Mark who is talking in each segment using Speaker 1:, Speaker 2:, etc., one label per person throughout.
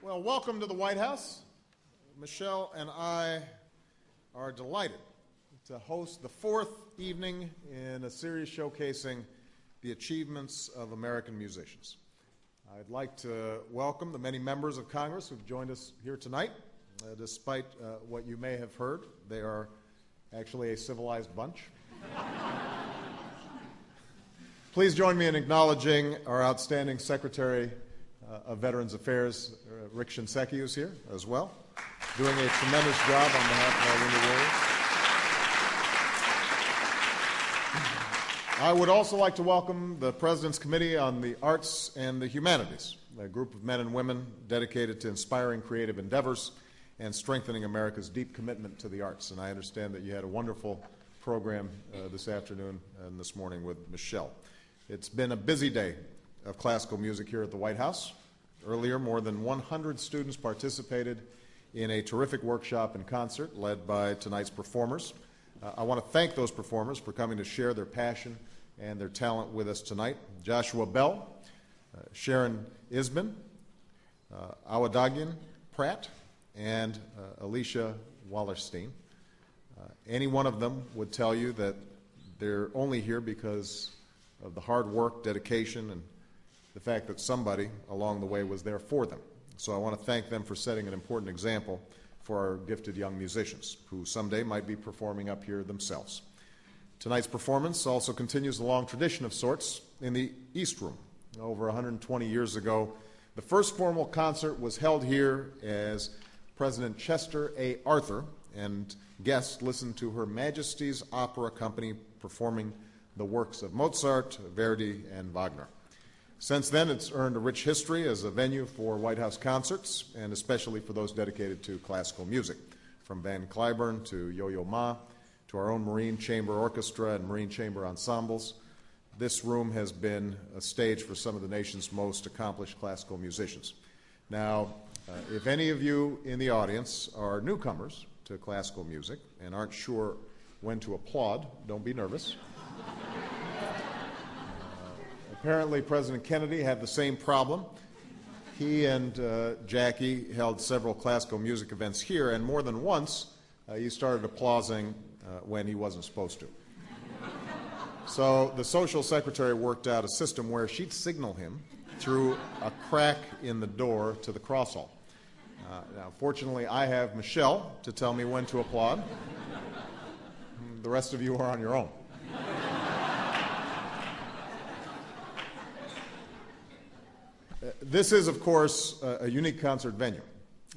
Speaker 1: Well, welcome to the White House. Michelle and I are delighted to host the fourth evening in a series showcasing the achievements of American musicians. I'd like to welcome the many members of Congress who've joined us here tonight. Despite what you may have heard, they are actually a civilized bunch. Please join me in acknowledging our outstanding Secretary of Veterans Affairs, Rick Shinseki, who's here as well, doing a tremendous job on behalf of our Wounded Warriors. I would also like to welcome the President's Committee on the Arts and the Humanities, a group of men and women dedicated to inspiring creative endeavors and strengthening America's deep commitment to the arts. And I understand that you had a wonderful program this afternoon and this morning with Michelle. It's been a busy day of classical music here at the White House. Earlier, more than 100 students participated in a terrific workshop and concert led by tonight's performers. I want to thank those performers for coming to share their passion and their talent with us tonight. Joshua Bell, Sharon Isbin, Awadagian Pratt, and Alicia Wallerstein. Any one of them would tell you that they're only here because of the hard work, dedication, and the fact that somebody along the way was there for them. So I want to thank them for setting an important example for our gifted young musicians, who someday might be performing up here themselves. Tonight's performance also continues a long tradition of sorts in the East Room. Over 120 years ago, the first formal concert was held here as President Chester A. Arthur and guests listened to Her Majesty's Opera Company performing the works of Mozart, Verdi, and Wagner. Since then, it's earned a rich history as a venue for White House concerts, and especially for those dedicated to classical music, from Van Cliburn to Yo-Yo Ma, to our own Marine Chamber Orchestra and Marine Chamber ensembles. This room has been a stage for some of the nation's most accomplished classical musicians. Now, if any of you in the audience are newcomers to classical music and aren't sure when to applaud, don't be nervous. Apparently, President Kennedy had the same problem. He and Jackie held several classical music events here, and more than once, he started applauding when he wasn't supposed to. So the social secretary worked out a system where she'd signal him through a crack in the door to the cross hall. Now, fortunately, I have Michelle to tell me when to applaud. The rest of you are on your own. This is, of course, a unique concert venue,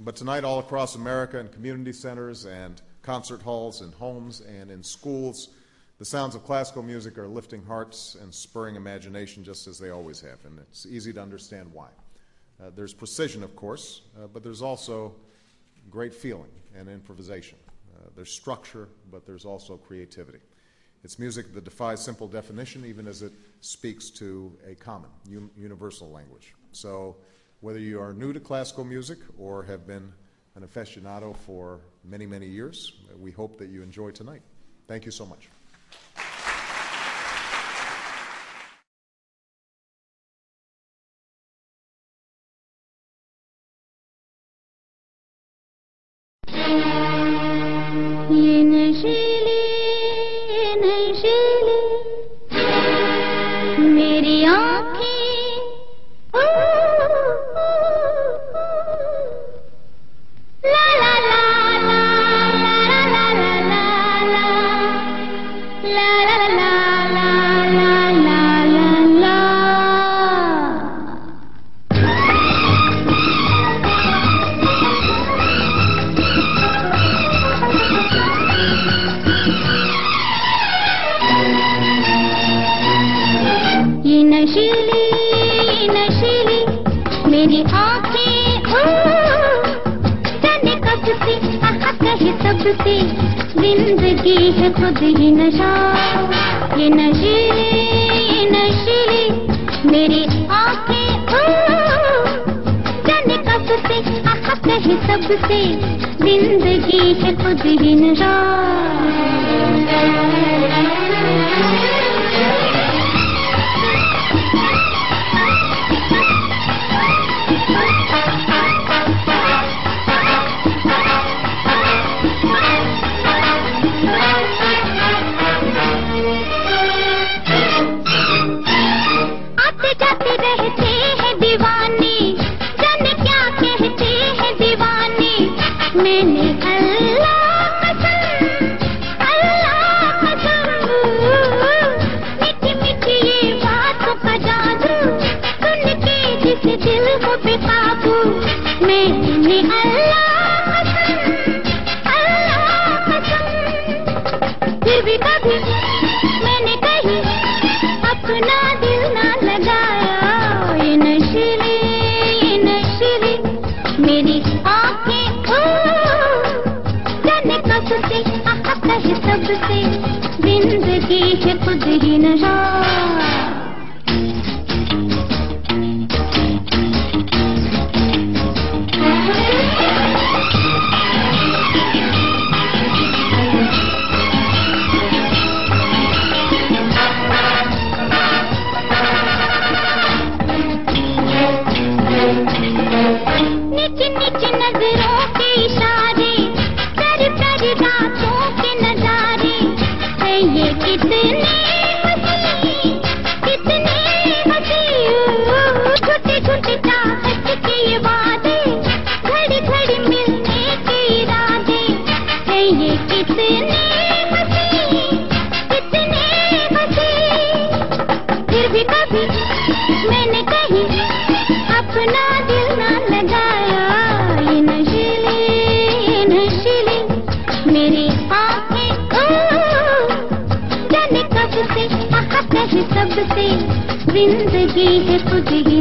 Speaker 1: but tonight all across America in community centers and concert halls and homes and in schools, the sounds of classical music are lifting hearts and spurring imagination just as they always have, and it's easy to understand why. There's precision, of course, but there's also great feeling and improvisation. There's structure, but there's also creativity. It's music that defies simple definition, even as it speaks to a common, universal language. So whether you are new to classical music or have been an aficionado for many, many years, we hope that you enjoy tonight. Thank you so much.
Speaker 2: मेरी आँखें जाने कब से आता है सबसे, जिंदगी है खुद ही नशा। नीचे नीचे नजरों के इशारे, कर कर रातों के नजारे, है ये कितने हंसी, कितने हंसी। छोटे छोटे चाहत के ये वादे, घड़ी घड़ी मिलने के इरादे, है ये कितने हंसी, कितने हंसी। फिर भी कभी मैंने कहीं अपना दिल ना लगाया, ये नशीले नशीले मेरी आँखें जाने कब से आता है सबसे, जिंदगी है खुद ही